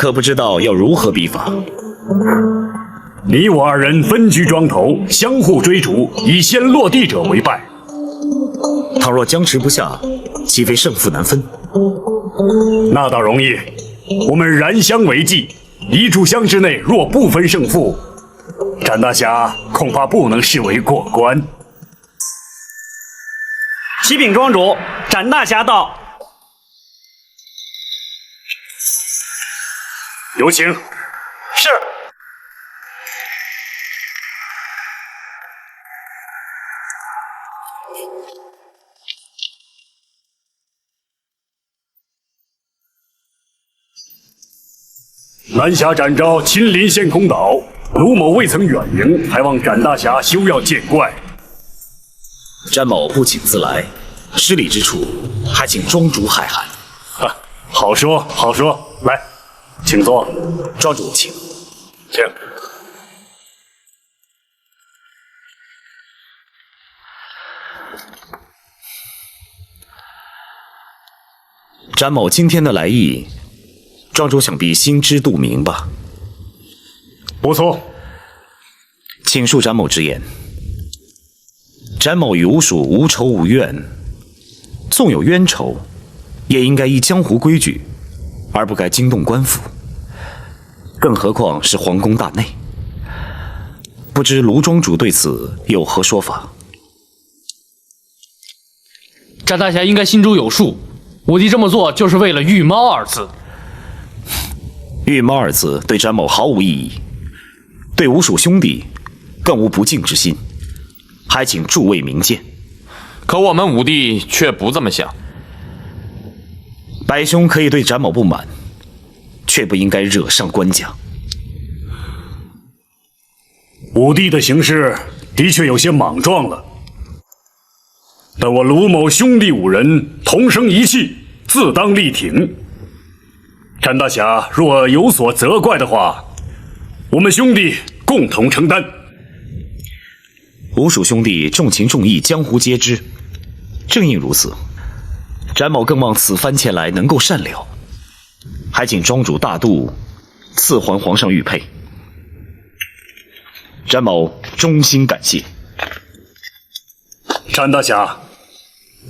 可不知道要如何比法。你我二人分居庄头，相互追逐，以先落地者为败。倘若僵持不下，岂非胜负难分？那倒容易，我们燃香为祭，一炷香之内若不分胜负，展大侠恐怕不能视为过关。启禀庄主，展大侠到。有请。是。南侠展昭亲临仙空岛，卢某未曾远迎，还望展大侠休要见怪。詹某不请自来，失礼之处，还请庄主海涵。好说好说，来，请坐。庄主请。请。詹某今天的来意，庄主想必心知肚明吧？不错，请恕詹某直言。詹某与吴蜀无仇无怨，纵有冤仇，也应该依江湖规矩，而不该惊动官府。更何况是皇宫大内，不知卢庄主对此有何说法？展大侠应该心中有数，我弟这么做就是为了御猫二字。御猫二字对詹某毫无意义，对吴蜀兄弟更无不敬之心，还请诸位明鉴。可我们五弟却不这么想。白兄可以对展某不满，却不应该惹上官家。五弟的行事的确有些莽撞了，但我卢某兄弟五人同声一气，自当力挺。展大侠若有所责怪的话，我们兄弟共同承担。吴蜀兄弟重情重义，江湖皆知。正因如此，展某更望此番前来能够善了，还请庄主大度赐还皇上玉佩。展某衷心感谢。展大侠，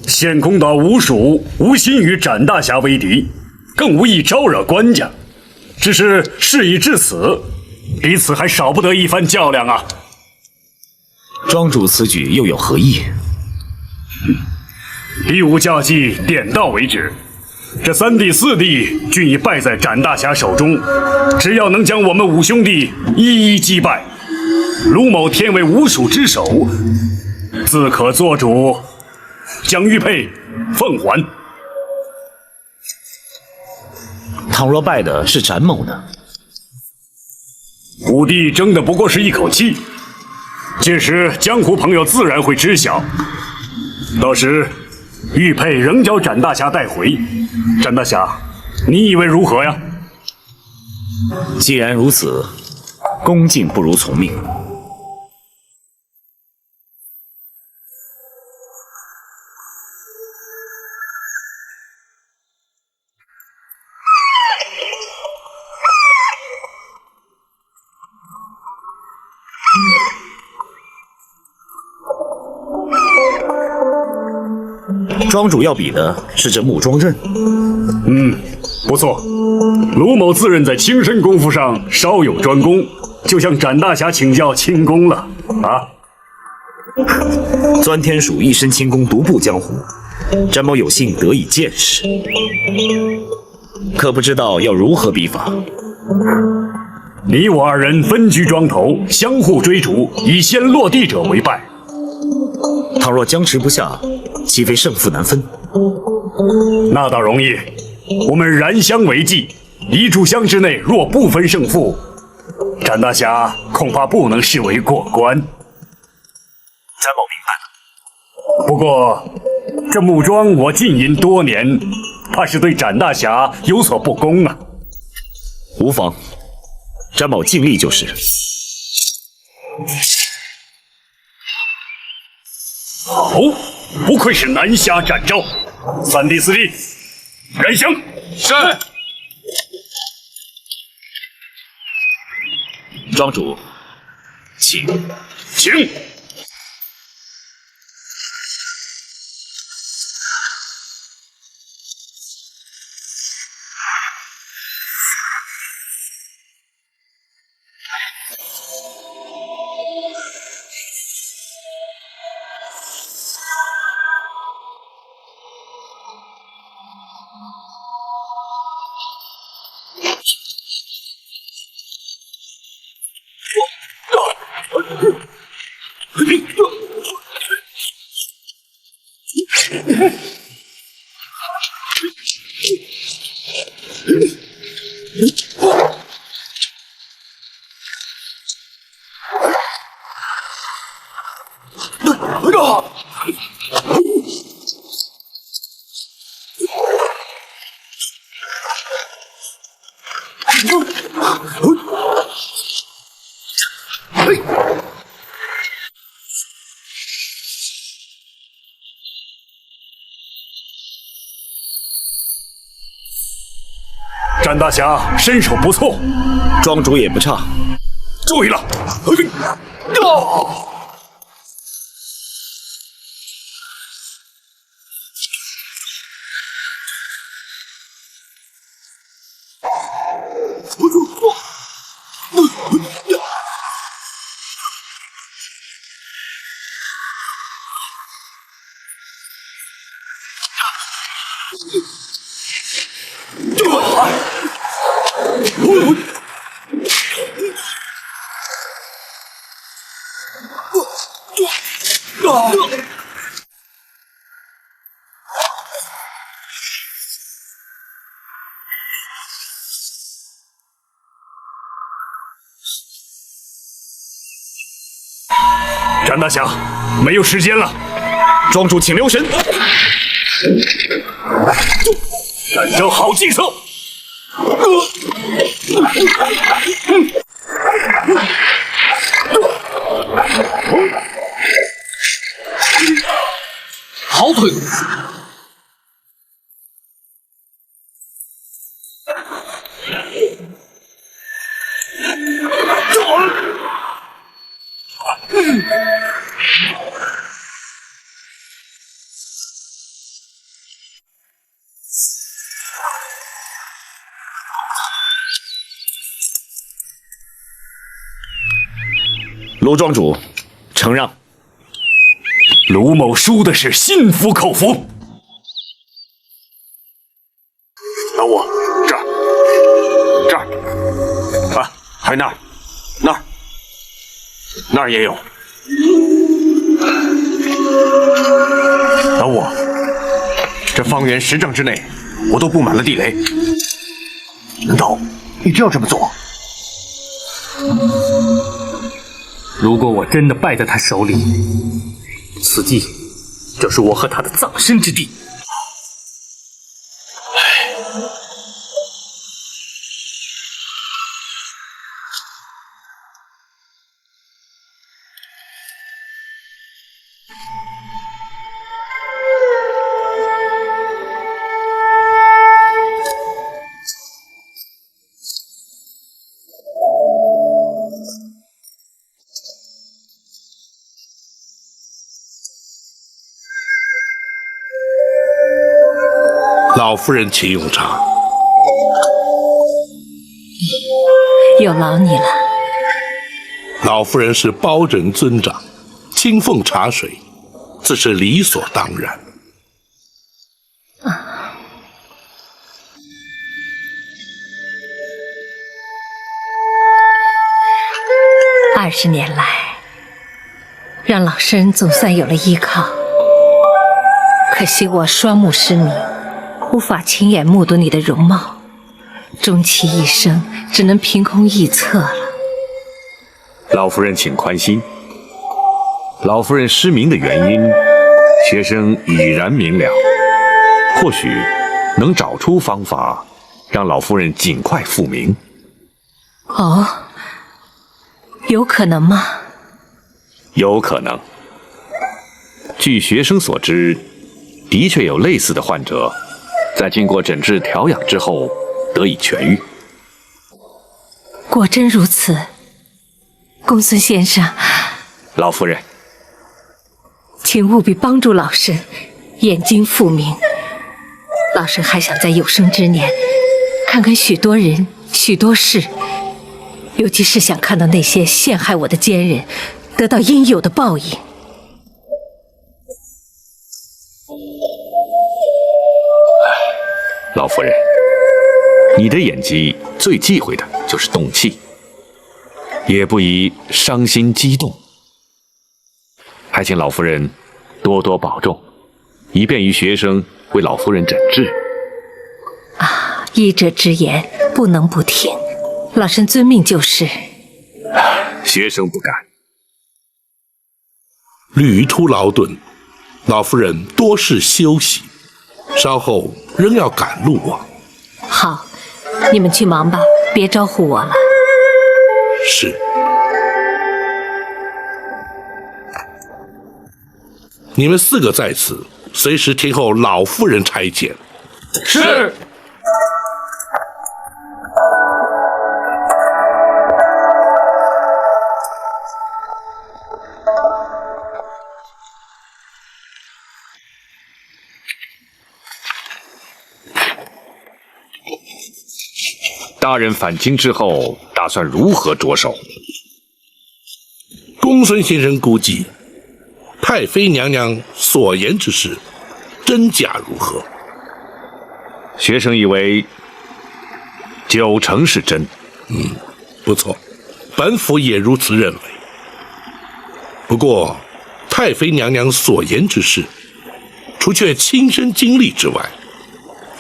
仙空岛吴蜀无心与展大侠为敌，更无意招惹官家，只是事已至此，彼此还少不得一番较量啊。庄主此举又有何意？比武教技点到为止，这三弟四弟均已败在展大侠手中，只要能将我们五兄弟一一击败，卢某天为吴蜀之首，自可做主，将玉佩奉还。倘若败的是展某呢？五弟争的不过是一口气，届时江湖朋友自然会知晓，到时玉佩仍交展大侠带回。展大侠，你以为如何呀？既然如此，恭敬不如从命。庄主要比的是这木桩刃。不错，卢某自认在轻身功夫上稍有专攻，就向展大侠请教轻功了啊。钻天鼠一身轻功独步江湖，展某有幸得以见识，可不知道要如何比法。你我二人分居庄头，相互追逐，以先落地者为败。倘若僵持不下，岂非胜负难分？那倒容易，我们燃香为祭，一炷香之内若不分胜负，展大侠恐怕不能视为过关。展某明白了。不过这木桩我浸淫多年，怕是对展大侠有所不公啊。无妨，展某尽力就是。好，不愧是南侠展昭，三弟四弟，燃香。是。庄主，请。詹大侠身手不错，庄主也不差。注意了！詹大侠，没有时间了，庄主请留神。战争好计策。好腿！卢庄主，承让。卢某输的是心服口服。等我，这儿，啊，还那儿，那儿也有。等我，这方圆10丈之内，我都布满了地雷。难道你真要这么做？如果我真的败在他手里，此地就是我和他的葬身之地。老夫人请用茶。有劳你了。老夫人是包拯尊长，亲奉茶水，自是理所当然。20年来，让老身总算有了依靠。可惜我双目失明，无法亲眼目睹你的容貌，终其一生只能凭空臆测了。老夫人请宽心，老夫人失明的原因，学生已然明了，或许能找出方法，让老夫人尽快复明。哦，有可能吗？有可能。据学生所知，的确有类似的患者，在经过诊治调养之后得以痊愈。果真如此？公孙先生，老夫人，请务必帮助老身眼睛复明。老身还想在有生之年看看许多人、许多事，尤其是想看到那些陷害我的奸人得到应有的报应。老夫人，你的演技最忌讳的就是动气，也不宜伤心激动。还请老夫人多多保重，以便于学生为老夫人诊治。啊，医者之言不能不听，老身遵命就是。学生不敢。旅途劳顿，老夫人多事休息，稍后仍要赶路啊。好，你们去忙吧，别招呼我了。是。你们4个在此，随时听候老夫人差遣。是。大人返京之后，打算如何着手？公孙先生估计，太妃娘娘所言之事，真假如何？学生以为90%是真。不错，本府也如此认为。不过，太妃娘娘所言之事，除却亲身经历之外，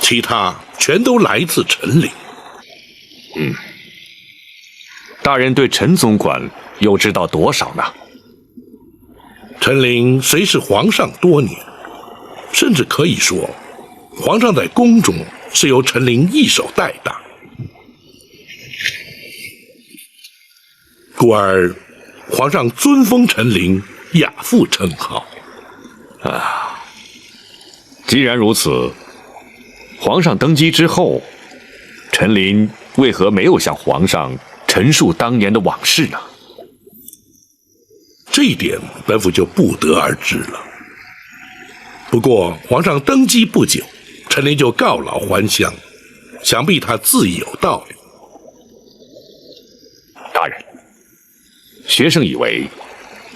其他全都来自陈琳。大人对陈总管又知道多少呢？陈琳虽是皇上多年，甚至可以说，皇上在宫中是由陈琳一手带大，故而皇上尊封陈琳亚父称号。既然如此，皇上登基之后，陈琳为何没有向皇上陈述当年的往事呢？这一点本府就不得而知了。不过皇上登基不久，陈琳就告老还乡，想必他自有道理。大人，学生以为，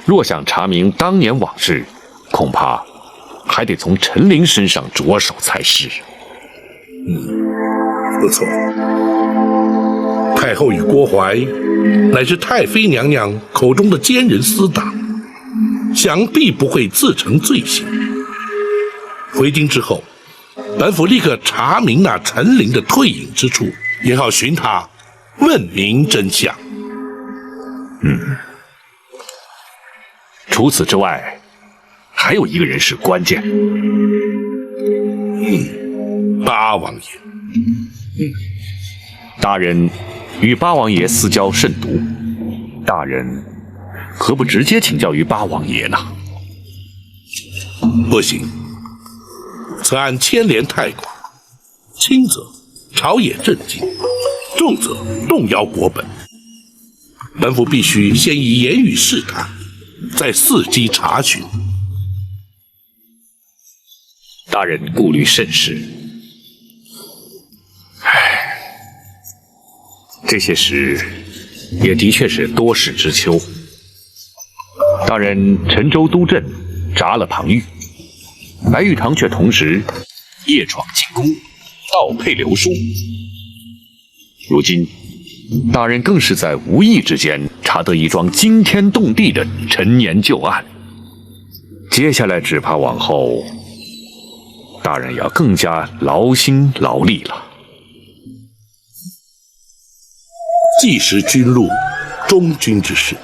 若想查明当年往事，恐怕还得从陈琳身上着手才是。不错，太后与郭槐乃是太妃娘娘口中的奸人私党，想必不会自成罪行。回京之后，本府立刻查明那陈琳的退隐之处，也好寻他问明真相。除此之外，还有一个人是关键。八王爷。大人与八王爷私交甚笃，大人何不直接请教于八王爷呢？不行，此案牵连太广，轻则朝野震惊，重则动摇国本。本府必须先以言语试探，再伺机查询。大人顾虑甚是。这些事也的确是多事之秋。大人陈州督镇铡了庞玉，白玉堂却同时夜闯进宫，盗配流书。如今大人更是在无意之间查得一桩惊天动地的陈年旧案，接下来只怕往后大人要更加劳心劳力了。既识君路，忠君之事，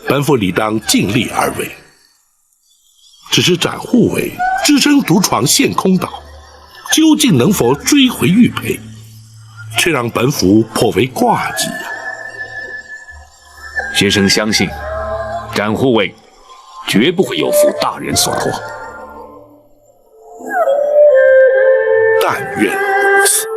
本府理当尽力而为。只是展护卫只身独闯陷空岛，究竟能否追回玉佩，却让本府颇为挂记呀。学生相信，展护卫绝不会有负大人所托。但愿如此。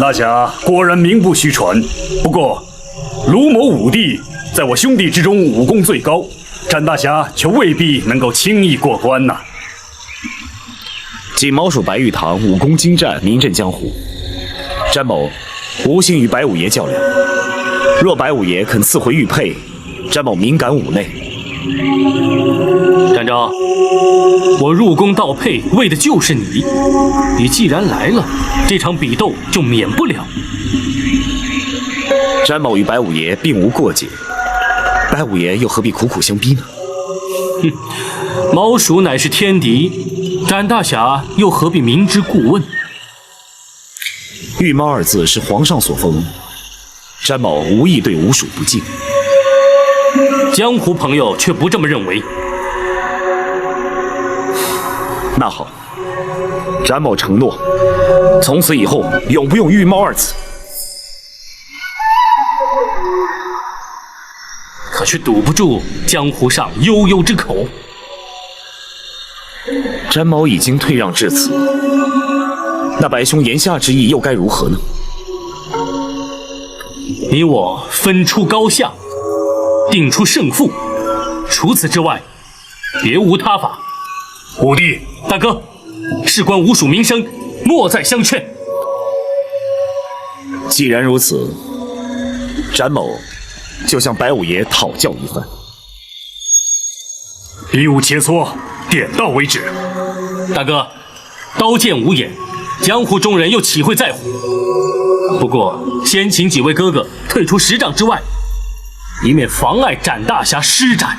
大侠果然名不虚传，不过卢某武帝在我兄弟之中武功最高，詹大侠却未必能够轻易过关呐。锦毛鼠白玉堂武功精湛，名震江湖。詹某无心与白五爷较量，若白五爷肯赐回玉佩，詹某敏感五内。展昭，我入宫盗佩为的就是你。你既然来了，这场比斗就免不了。詹某与白五爷并无过节，白五爷又何必苦苦相逼呢？哼，毛鼠乃是天敌，展大侠又何必明知故问？玉猫二字是皇上所封，詹某无意对吴蜀不敬。江湖朋友却不这么认为。那好，詹某承诺，从此以后永不用玉猫二字。可却堵不住江湖上悠悠之口。詹某已经退让至此，那白兄言下之意又该如何呢？你我分出高下，定出胜负，除此之外，别无他法。武帝，大哥，事关吴蜀名声，莫再相劝。既然如此，詹某就向白五爷讨教一番。比武切磋，点到为止。大哥，刀剑无眼，江湖中人又岂会在乎？不过，先请几位哥哥退出10丈之外，以免妨碍展大侠施展。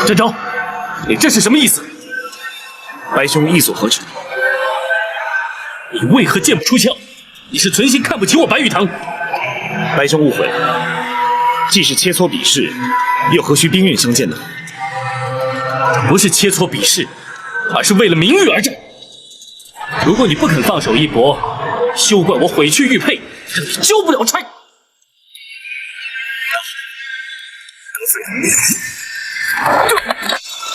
展昭，你这是什么意思？白兄意所何指？你为何剑不出鞘？你是存心看不起我白玉堂？白兄误会了，既是切磋比试，又何须兵刃相见呢？不是切磋比试，而是为了名誉而战。如果你不肯放手一搏，休怪我毁去玉佩，让你交不了差。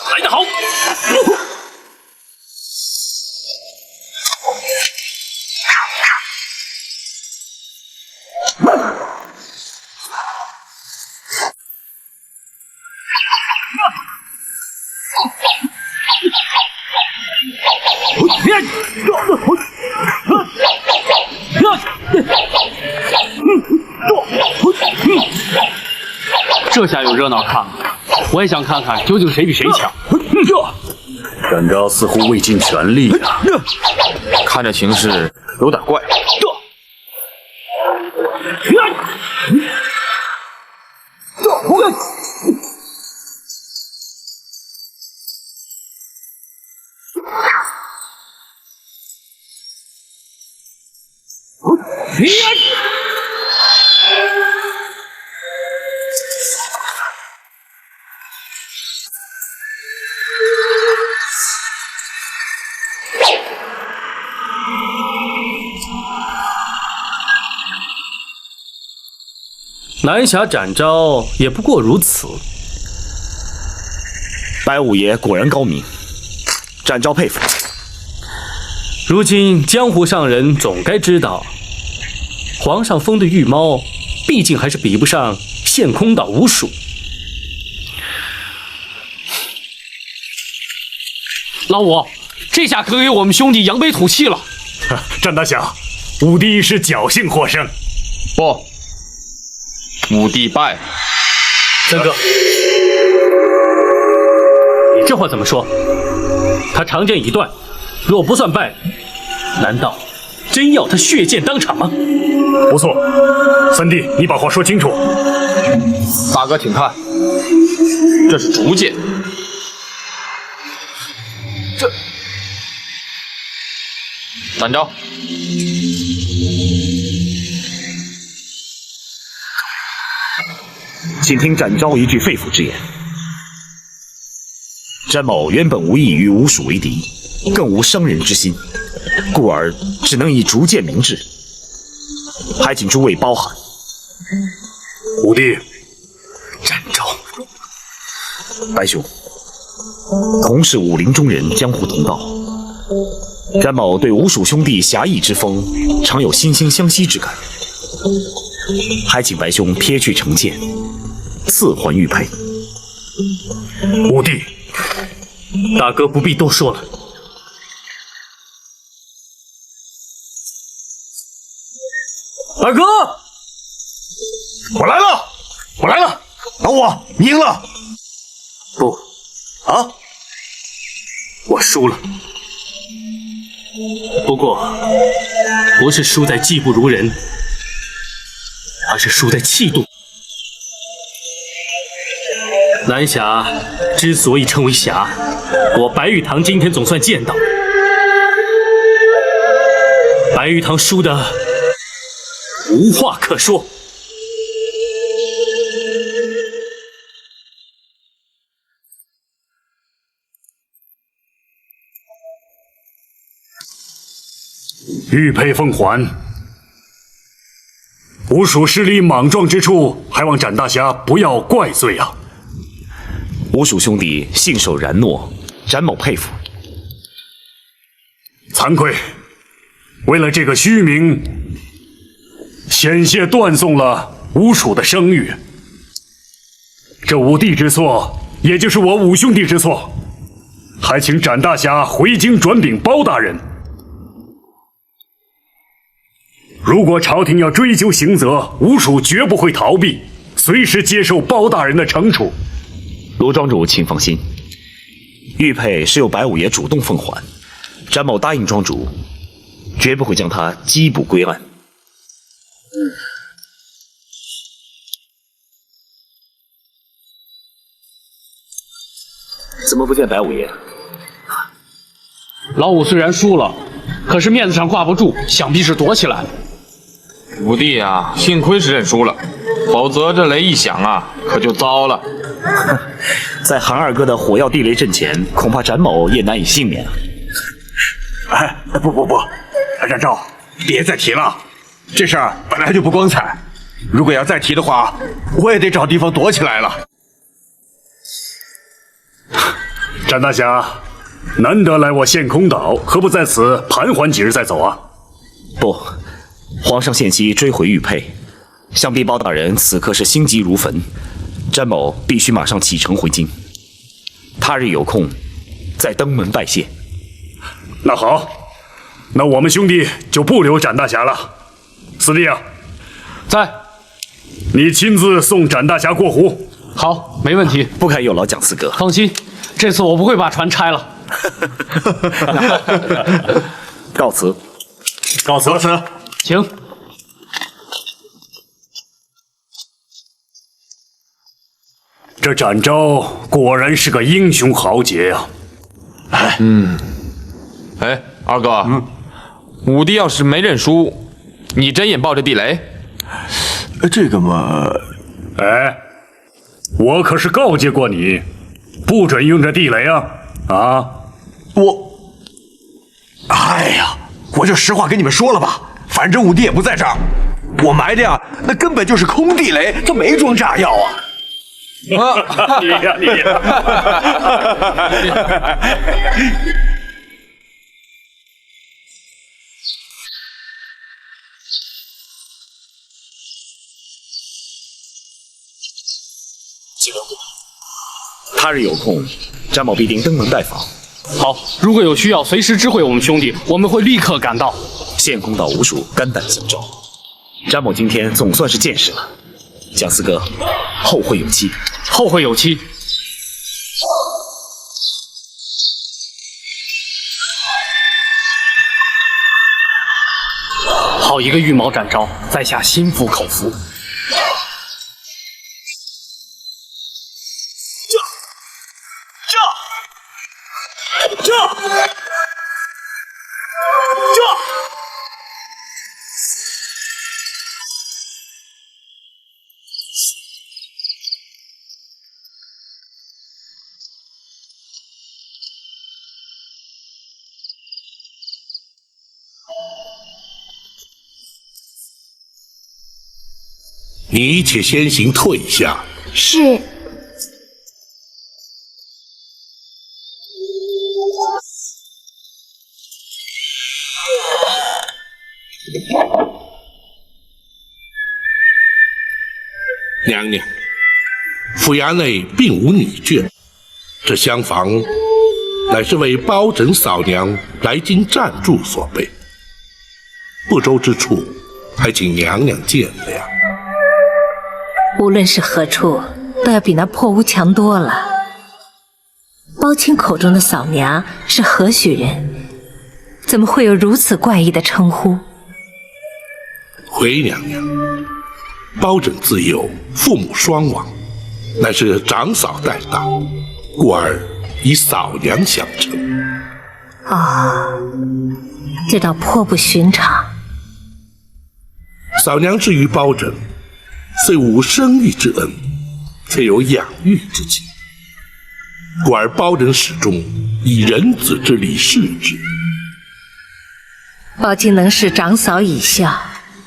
来得好！这下有热闹看了，我也想看看究竟谁比谁强。展昭似乎未尽全力啊！看着形势有点怪。南侠展昭也不过如此。白五爷果然高明，展昭佩服。如今江湖上人总该知道，皇上封的御猫，毕竟还是比不上陷空岛无鼠。老五，这下可给我们兄弟扬眉吐气了。展大侠，武帝是侥幸获胜。不，武帝败。三哥，你这话怎么说？他长剑已断，若不算败，难道真要他血溅当场吗？不错，三弟，你把话说清楚。大哥，请看，这是竹剑。展昭，请听展昭一句肺腑之言。詹某原本无意与吴蜀为敌，更无伤人之心，故而只能以竹剑明志，还请诸位包涵。武帝，展昭，白兄，同是武林中人，江湖同道。詹某对吴蜀兄弟侠义之风，常有惺惺相惜之感，还请白兄撇去成见，赐还玉佩。武帝，大哥不必多说了。二哥，我来了，我来了，老五，你赢了。不，啊，我输了。不过，不是输在技不如人，而是输在气度。南侠之所以称为侠，我白玉堂今天总算见到。白玉堂输的无话可说。玉佩奉还。吴蜀势力莽撞之处，还望展大侠不要怪罪啊！吴蜀兄弟信守然诺，展某佩服。惭愧，为了这个虚名，险些断送了吴蜀的声誉。这武帝之错，也就是我五兄弟之错，还请展大侠回京转禀包大人。如果朝廷要追究刑责，吴蜀绝不会逃避，随时接受包大人的惩处。罗庄主，请放心，玉佩是由白五爷主动奉还，展某答应庄主，绝不会将他缉捕归案。怎么不见白五爷？老五虽然输了，可是面子上挂不住，想必是躲起来了。武帝啊，幸亏是认输了，否则这雷一响啊，可就糟了。在韩二哥的火药地雷阵前，恐怕展某也难以幸免。哎，不，展昭，别再提了，这事儿本来就不光彩，如果要再提的话，我也得找地方躲起来了。展大侠，难得来我陷空岛，何不在此盘桓几日再走啊？不，皇上限期追回玉佩，想必包大人此刻是心急如焚，詹某必须马上启程回京。他日有空，再登门拜谢。那好，那我们兄弟就不留展大侠了。四弟啊，在，你亲自送展大侠过湖。好，没问题。不可有劳蒋四哥。放心，这次我不会把船拆了。告辞。告辞。请。这展昭果然是个英雄豪杰呀！哎，二哥，武帝要是没认输，你真也抱着地雷？这个嘛，哎，我可是告诫过你，不准用这地雷啊！啊，哎呀，我就实话跟你们说了吧，反正武帝也不在这儿，我埋的呀，那根本就是空地雷，它没装炸药啊！你呀！启文虎，他日有空，詹某必定登门拜访。好，如果有需要，随时知会我们兄弟，我们会立刻赶到。献公道无属，肝胆相照。詹某今天总算是见识了，蒋四哥，后会有期。后会有期。好一个羽毛展昭，在下心服口服。你且先行退下。是。娘娘，府衙内并无女眷，这厢房乃是为包拯嫂娘来京暂住所备，不周之处，还请娘娘见谅。无论是何处，都要比那破屋强多了。包青口中的嫂娘是何许人？怎么会有如此怪异的称呼？回娘娘，包拯自幼父母双亡，乃是长嫂带大，故而以嫂娘相称。这倒颇不寻常。嫂娘之于包拯，虽无生育之恩，却有养育之情，故而包拯始终以人子之礼视之。包青能视长嫂以孝，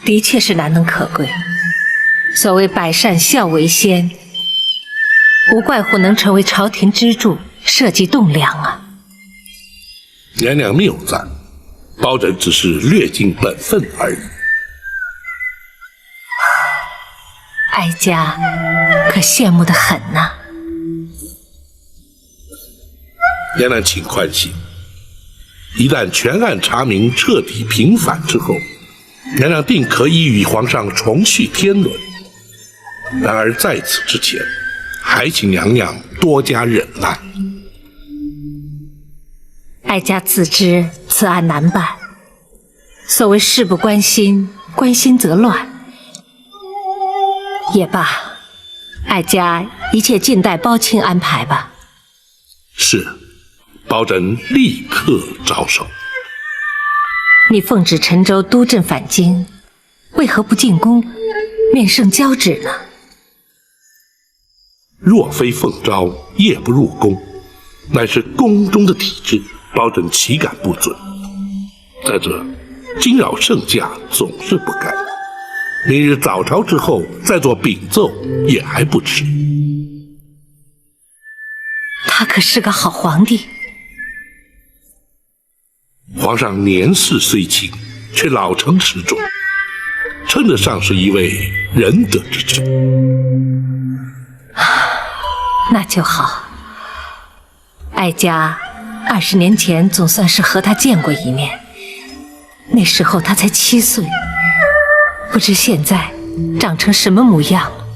的确是难能可贵。所谓百善孝为先，无怪乎能成为朝廷支柱，社稷栋梁啊！娘娘谬赞，包拯只是略尽本分而已。哀家可羡慕得很呐。娘娘请宽心，一旦全案查明，彻底平反之后，娘娘定可以与皇上重续天伦。然而在此之前，还请娘娘多加忍耐。哀家自知此案难办，所谓事不关心，关心则乱。也罢，哀家一切静待包青安排吧。是，包拯立刻着手。你奉旨陈州督镇返京，为何不进宫，面圣交旨呢？若非奉诏，夜不入宫，乃是宫中的体制，包拯岂敢不遵？再者，惊扰圣驾总是不该。明日早朝之后再做禀奏也还不迟。他可是个好皇帝。皇上年事虽轻，却老成持重，称得上是一位仁德之臣。那就好。哀家20年前总算是和他见过一面，那时候他才7岁。不知现在长成什么模样了。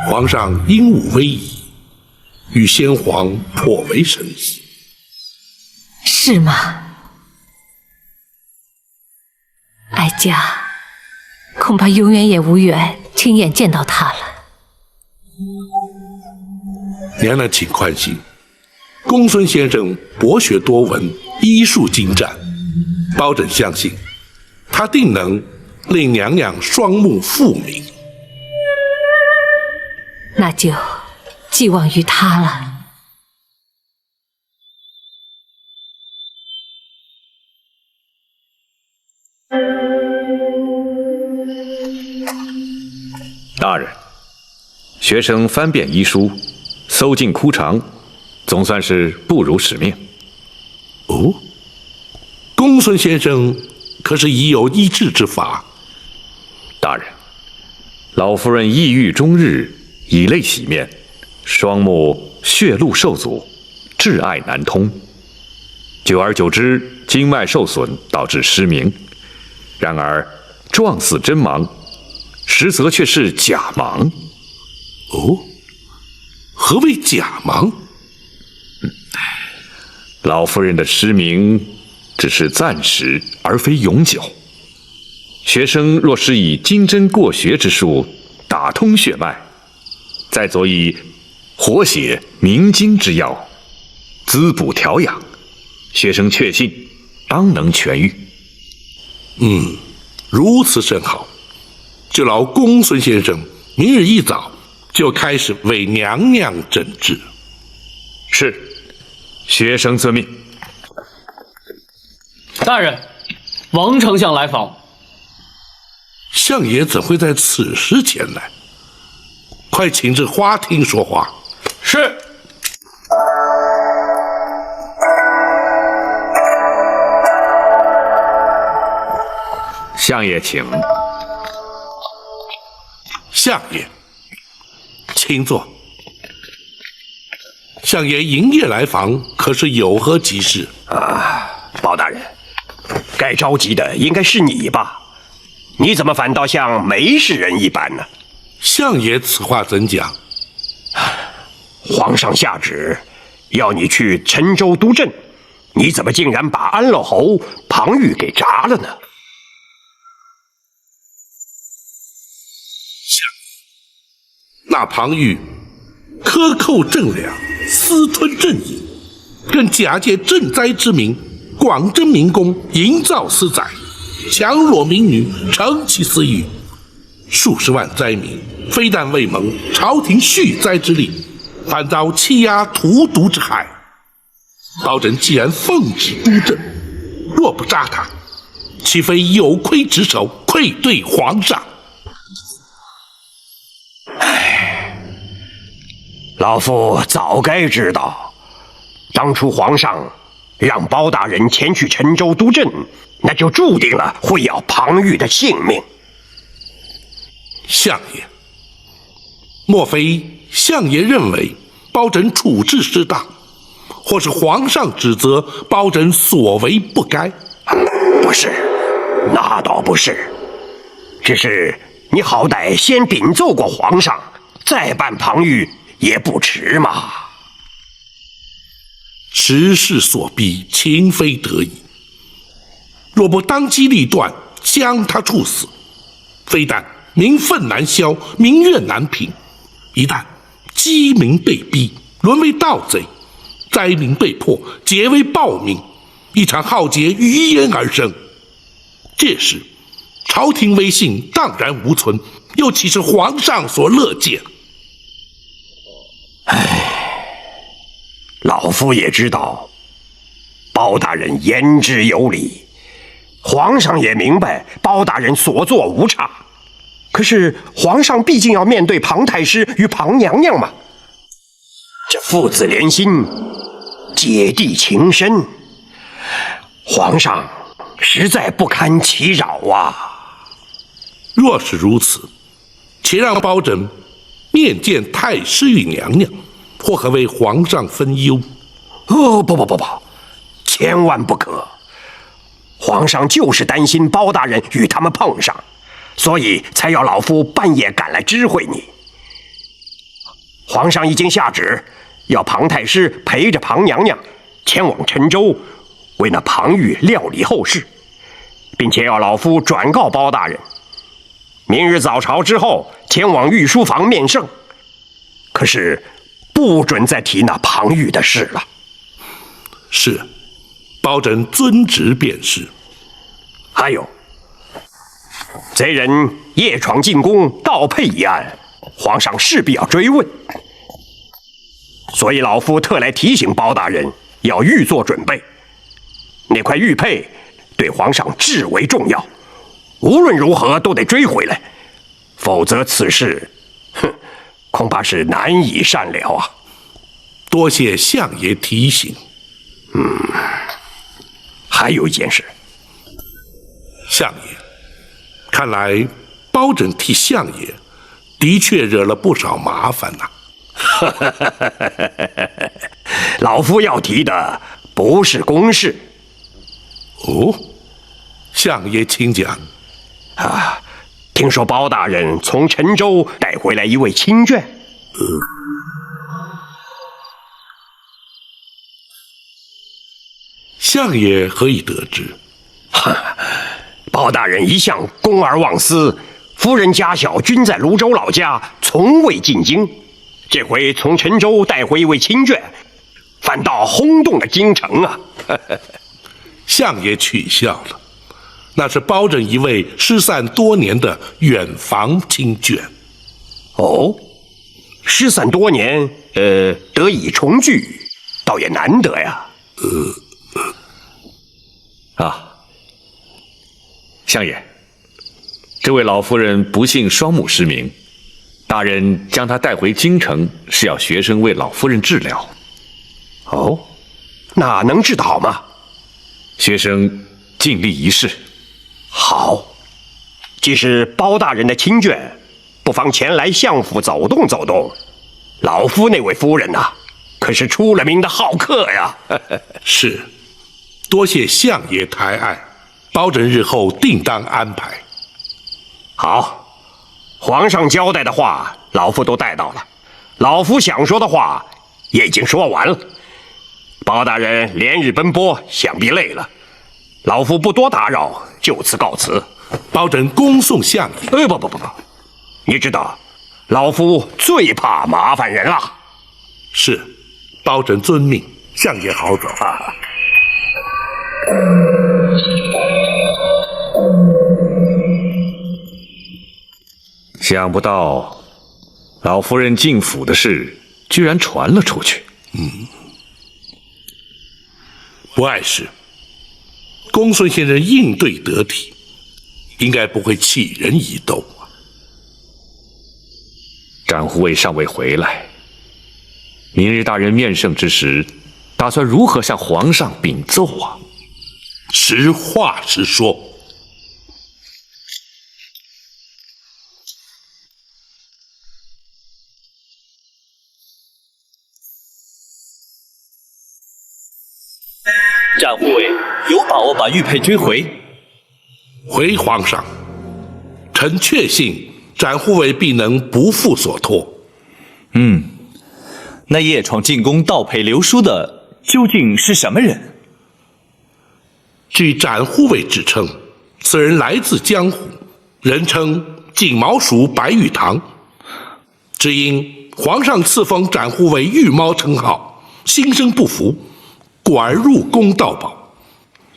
皇上英武威仪，与先皇颇为神似。是吗？哀家恐怕永远也无缘亲眼见到他了。娘娘请宽心，公孙先生博学多闻，医术精湛，包拯相信他定能令娘娘双目复明。那就寄望于他了。大人，学生翻遍医书，搜尽枯肠，总算是不辱使命。哦，公孙先生可是已有医治之法？大人，老夫人抑郁终日，以泪洗面，双目血路受阻，挚爱难通。久而久之，经脉受损，导致失明。然而状似真盲，实则却是假盲。哦，何谓假盲？老夫人的失明只是暂时，而非永久。学生若是以金针过穴之术打通血脉，再佐以活血明经之药，滋补调养，学生确信当能痊愈。如此甚好，就劳公孙先生明日一早就开始为娘娘诊治。是，学生遵命。大人，王丞相来访。相爷怎会在此时前来？快请至花厅说话。是。相爷请。相爷，请坐。相爷营夜来访，可是有何急事？包大人，该着急的应该是你吧？你怎么反倒像没事人一般呢？相爷此话怎讲？皇上下旨要你去陈州督镇，你怎么竟然把安乐侯庞玉给铡了呢？那庞玉克扣赈粮，私吞赈银，更假借赈灾之名，广征民工，营造私宰，强裸民女，成其私欲。数十万灾民非但未蒙朝廷恤灾之力，反遭欺压荼毒之害。包拯既然奉旨督政，若不杀他，岂非有亏职守，愧对皇上？老夫早该知道，当初皇上让包大人前去陈州督镇，那就注定了会要庞玉的性命。相爷，莫非相爷认为包拯处置失当，或是皇上指责包拯所为不该？不是，那倒不是，只是你好歹先禀奏过皇上，再办庞玉也不迟嘛。时势所逼，情非得已。若不当机立断，将他处死，非但民愤难消，民怨难平，一旦饥民被逼，沦为盗贼，灾民被迫结为暴民，一场浩劫于焉而生。届时朝廷威信荡然无存，又岂是皇上所乐见？老夫也知道包大人言之有理，皇上也明白包大人所作无差，可是皇上毕竟要面对庞太师与庞娘娘嘛，这父子连心，姐弟情深，皇上实在不堪其扰啊。若是如此，且让包拯面见太师与娘娘，或可为皇上分忧。不，千万不可！皇上就是担心包大人与他们碰上，所以才要老夫半夜赶来知会你。皇上已经下旨，要庞太师陪着庞娘娘前往陈州，为那庞玉料理后事，并且要老夫转告包大人，明日早朝之后前往御书房面圣。可是不准再提那庞玉的事了。是，包拯遵旨便是。还有，贼人夜闯进宫盗佩一案，皇上势必要追问，所以老夫特来提醒包大人要预做准备。那块玉佩对皇上至为重要，无论如何都得追回来，否则此事，恐怕是难以善了啊！多谢相爷提醒。还有一件事，相爷，看来包拯替相爷的确惹了不少麻烦呐。老夫要提的不是公事。哦，相爷请讲。听说包大人从陈州带回来一位亲眷。相爷何以得知？包大人一向公而忘私，夫人家小均在泸州老家，从未进京。这回从陈州带回一位亲眷，反倒轰动了京城啊！相爷取笑了，那是包拯一位失散多年的远房亲眷。哦，失散多年，得以重聚，倒也难得呀。相爷，这位老夫人不幸双目失明，大人将她带回京城，是要学生为老夫人治疗。哦，那能治得好吗？学生尽力一试。好，既是包大人的亲眷，不妨前来相府走动走动。老夫那位夫人呐，可是出了名的好客呀。是，多谢相爷抬爱，包拯日后定当安排。好，皇上交代的话，老夫都带到了。老夫想说的话也已经说完了。包大人连日奔波，想必累了，老夫不多打扰，就此告辞。包拯恭送相爷。不，你知道，老夫最怕麻烦人了。是，包拯遵命，相爷好走。想不到，老夫人进府的事居然传了出去。不碍事，公孙先生应对得体，应该不会弃人以斗啊。展护卫尚未回来，明日大人面圣之时，打算如何向皇上禀奏啊？实话实说。展护卫有把握把玉佩追回？回皇上，臣确信展护卫必能不负所托。那夜闯进宫盗佩流书的究竟是什么人？据展护卫指称，此人来自江湖，人称锦毛鼠白玉堂。只因皇上赐封展护卫玉猫称号，心生不服，故而入宫盗宝，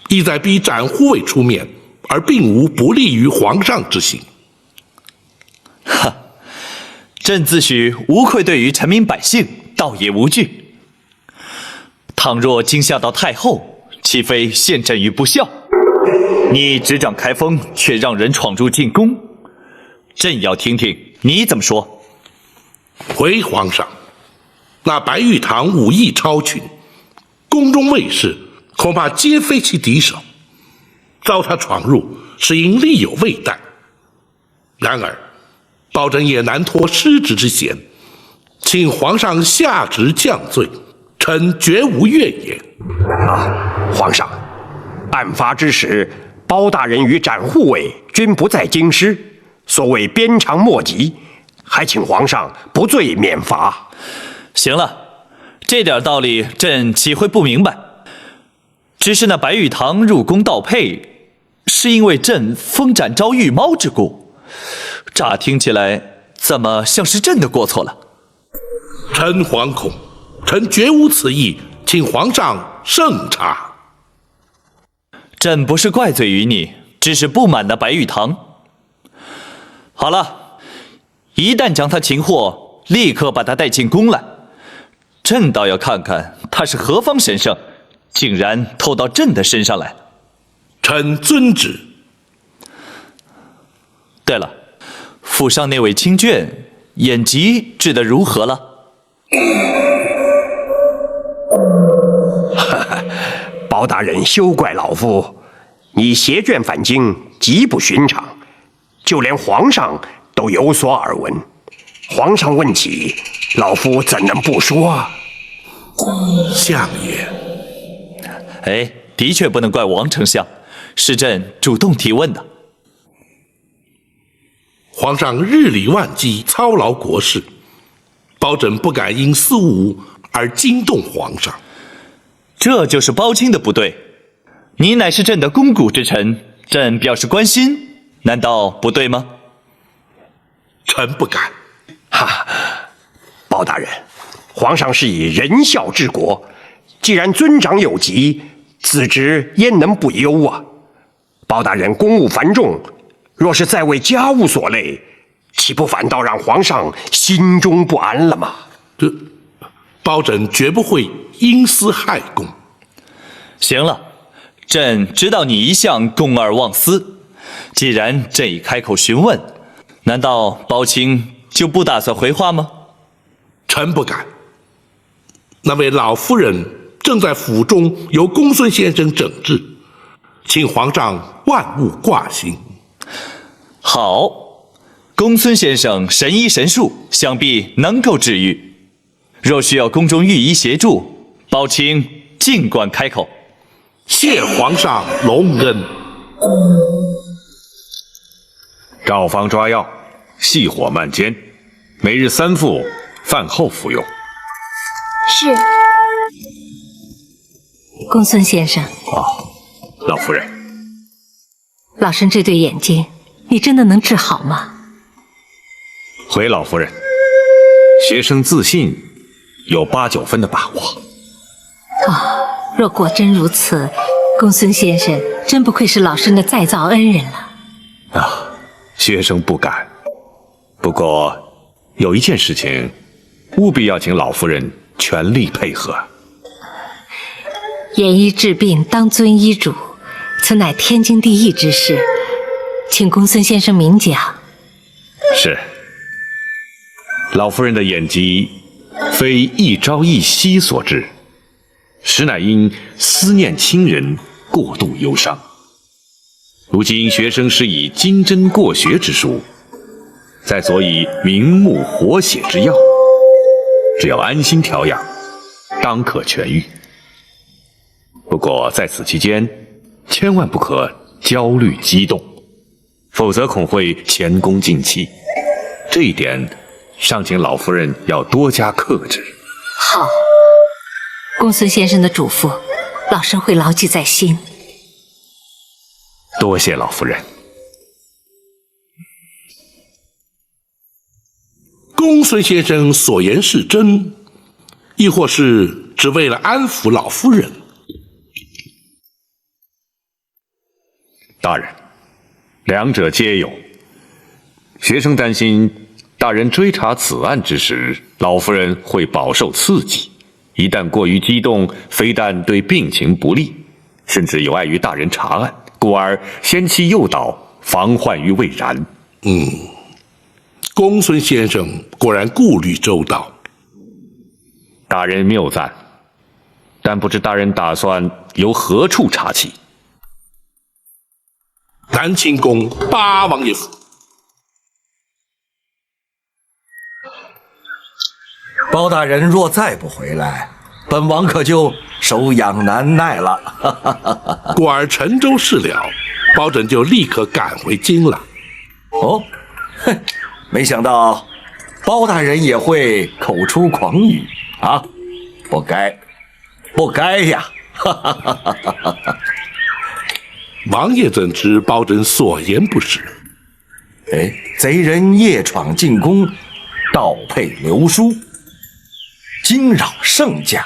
意在逼展护卫出面，而并无不利于皇上之心。朕自诩无愧对于臣民百姓，倒也无惧。倘若惊吓到太后，岂非陷朕于不孝？你执掌开封，却让人闯入进宫，朕要听听你怎么说。回皇上，那白玉堂武艺超群，宫中卫士恐怕皆非其敌手，遭他闯入，是因力有未逮。然而包拯也难脱失职之嫌，请皇上下旨降罪，臣绝无怨言。皇上，案发之时，包大人与展护卫均不在京师，所谓鞭长莫及，还请皇上不罪免罚。行了，这点道理朕岂会不明白？只是那白玉堂入宫盗配，是因为朕封展昭御猫之故，乍听起来怎么像是朕的过错了？臣惶恐，臣绝无此意，请皇上慎查。朕不是怪罪于你，只是不满那白玉堂。好了，一旦将他擒获，立刻把他带进宫来。朕倒要看看他是何方神圣，竟然偷到朕的身上来。臣遵旨。对了，府上那位亲眷眼疾治得如何了？包大人休怪老夫，你携眷返京极不寻常，就连皇上都有所耳闻。皇上问起，老夫怎能不说？相爷，哎，的确不能怪王丞相，是朕主动提问的。皇上日理万机，操劳国事，包拯不敢因私务而惊动皇上。这就是包青的不对。你乃是朕的肱骨之臣，朕表示关心，难道不对吗？臣不敢。哈，包大人，皇上是以仁孝治国，既然尊长有疾，子侄焉能不忧啊？包大人公务繁重，若是再为家务所累，岂不反倒让皇上心中不安了吗？这包拯绝不会因私害公。行了，朕知道你一向公而忘私，既然朕已开口询问，难道包青就不打算回话吗？臣不敢。那位老夫人正在府中由公孙先生诊治，请皇上万勿挂心。好，公孙先生神医神术，想必能够治愈。若需要宫中御医协助，包青尽管开口。谢皇上隆恩。照方抓药，细火慢煎，每日3副，饭后服用。是。公孙先生。老夫人，老身这对眼睛，你真的能治好吗？回老夫人，学生自信有8、9分的把握。若果真如此，公孙先生真不愧是老身的再造恩人了。学生不敢。不过有一件事情，务必要请老夫人全力配合。研医治病，当遵医嘱，此乃天经地义之事，请公孙先生明讲。是。老夫人的眼疾非一朝一夕所致，实乃因思念亲人，过度忧伤。如今学生施以金针过血之术，再佐以明目活血之药，只要安心调养，当可痊愈。不过在此期间，千万不可焦虑激动，否则恐会前功尽弃。这一点，尚请老夫人要多加克制。好，公孙先生的嘱咐，老身会牢记在心。多谢老夫人。公孙先生所言是真，亦或是只为了安抚老夫人？大人，两者皆有。学生担心大人追查此案之时，老夫人会饱受刺激，一旦过于激动，非但对病情不利，甚至有碍于大人查案，故而先期诱导，防患于未然。公孙先生果然顾虑周到。大人谬赞，但不知大人打算由何处查起？南清宫八王爷府。包大人若再不回来，本王可就手痒难耐了。果儿陈州事了，包拯就立刻赶回京了。哦，哼，没想到包大人也会口出狂语啊！不该，不该呀！哈哈哈哈哈哈！王爷怎知包拯所言不实？哎，贼人夜闯进宫，盗配流书，惊扰圣驾。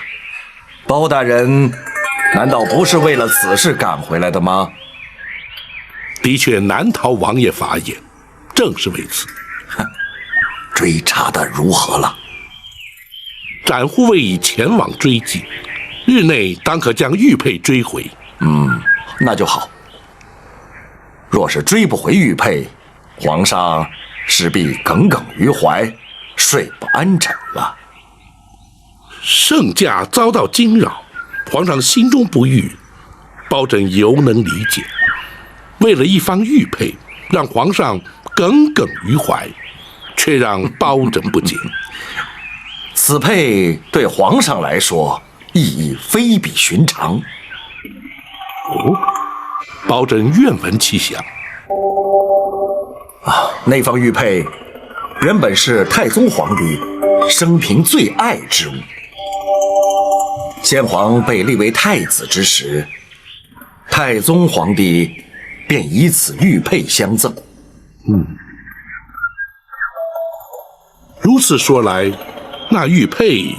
包大人难道不是为了此事赶回来的吗？的确难逃王爷法眼，正是为此。追查的如何了？展护卫已前往追击，日内当可将玉佩追回。那就好。若是追不回玉佩，皇上势必耿耿于怀，睡不安枕了。圣驾遭到惊扰，皇上心中不悦，包拯犹能理解。为了一方玉佩，让皇上耿耿于怀，却让包拯不解。此佩对皇上来说意义非比寻常。哦，包拯愿闻其详。那方玉佩原本是太宗皇帝生平最爱之物。先皇被立为太子之时，太宗皇帝便以此玉佩相赠。如此说来，那玉佩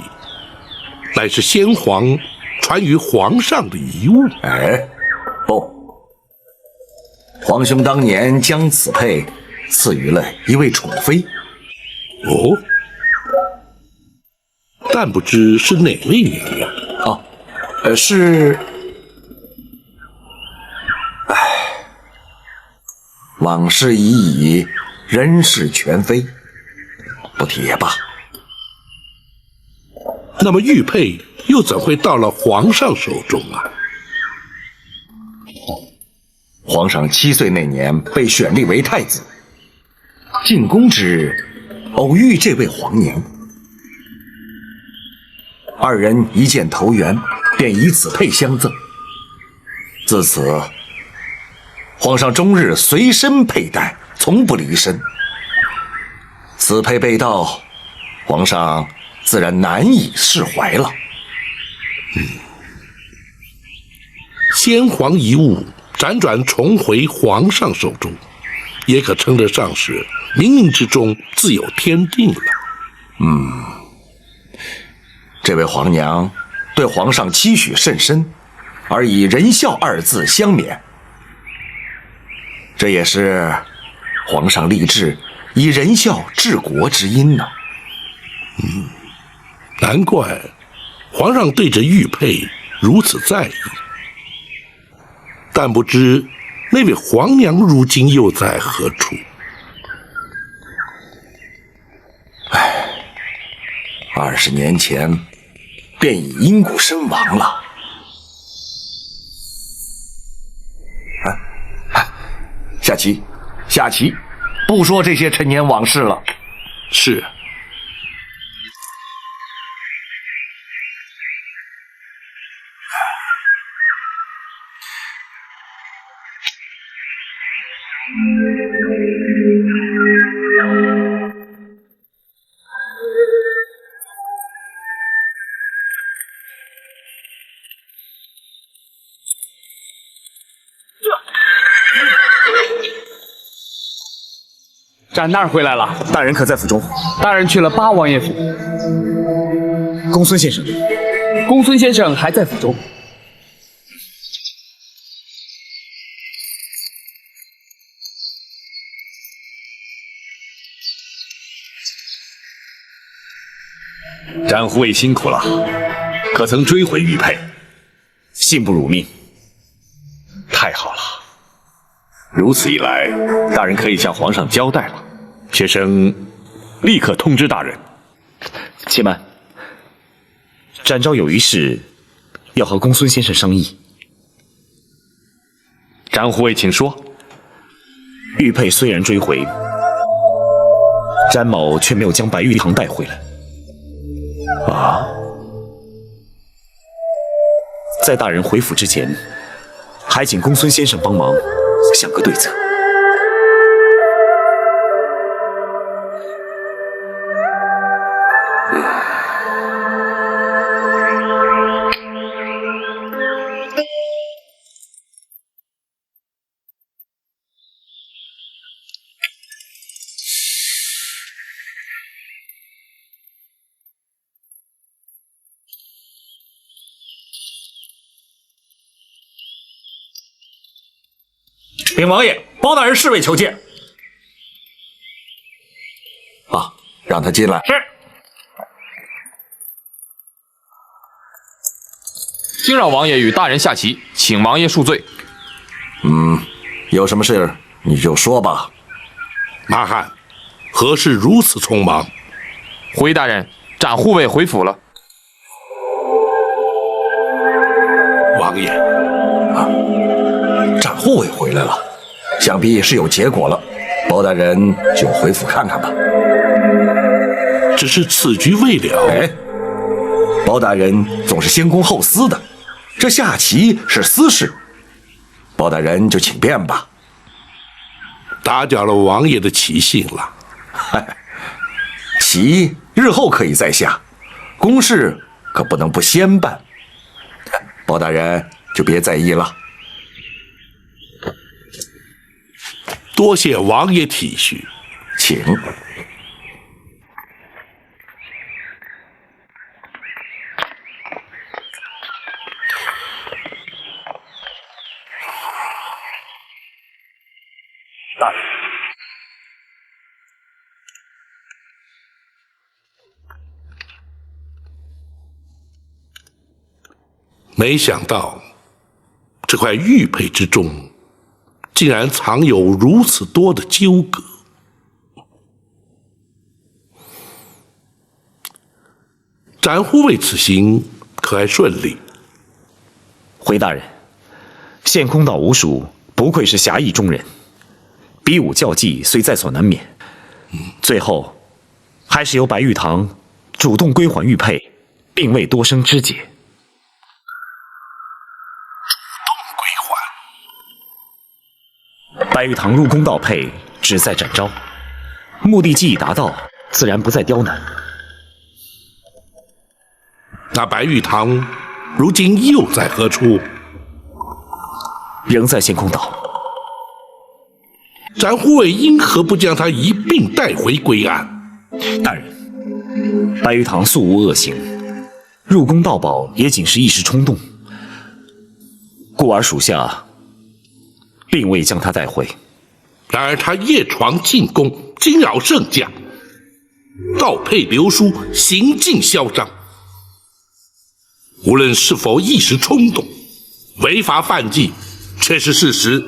乃是先皇传于皇上的遗物。哎，不，皇兄当年将此佩赐予了一位宠妃。哦，但不知是哪位娘娘？是，往事已矣，人事全非，不提也罢。那么玉佩又怎会到了皇上手中啊？皇上7岁那年被选立为太子，进宫之日，偶遇这位皇娘，二人一见投缘，便以此佩相赠。自此，皇上终日随身佩戴，从不离身。此佩被盗，皇上自然难以释怀了。先皇遗物辗转重回皇上手中，也可称得上是冥冥之中自有天定了。这位皇娘对皇上期许甚深，而以仁孝2字相勉，这也是皇上立志以仁孝治国之因呢。难怪皇上对这玉佩如此在意。但不知那位皇娘如今又在何处？20年前便已因故身亡了。下棋，下棋，不说这些陈年往事了。是。展大人回来了。大人可在府中？大人去了8王爷府。公孙先生，公孙先生还在府中。展护卫辛苦了，可曾追回玉佩？信不辱命。太好了，如此一来，大人可以向皇上交代了。学生立刻通知大人。且慢，展昭有一事要和公孙先生商议。展护卫，请说。玉佩虽然追回，詹某却没有将白玉堂带回来。啊！在大人回府之前，还请公孙先生帮忙想个对策。禀王爷，包大人侍卫求见。啊，让他进来。是。惊扰王爷与大人下棋，请王爷恕罪。有什么事你就说吧。马汉，何事如此匆忙？回大人，展护卫回府了。王爷，展护卫回来了，想必是有结果了。包大人就回府看看吧。只是此局未了。哎，包大人总是先公后私的，这下棋是私事，包大人就请便吧。打搅了王爷的棋性了。嗨，棋日后可以再下，公事可不能不先办。包大人就别在意了。多谢王爷体恤，请。没想到这块玉佩之中，竟然藏有如此多的纠葛。展护卫此行可还顺利？回大人，现空岛吴蜀不愧是侠义中人，比武较技虽在所难免，最后还是由白玉堂主动归还玉佩，并未多生枝节。白玉堂入宫盗佩，旨在展昭，目的既已达到，自然不再刁难。那白玉堂如今又在何处？仍在仙空岛。展护卫因何不将他一并带回归安？大人，白玉堂素无恶行，入宫盗宝也仅是一时冲动，故而属下并未将他带回。然而他夜闯进宫，惊扰圣驾，盗佩流书，行径嚣张。无论是否一时冲动，违法犯纪，却是事实。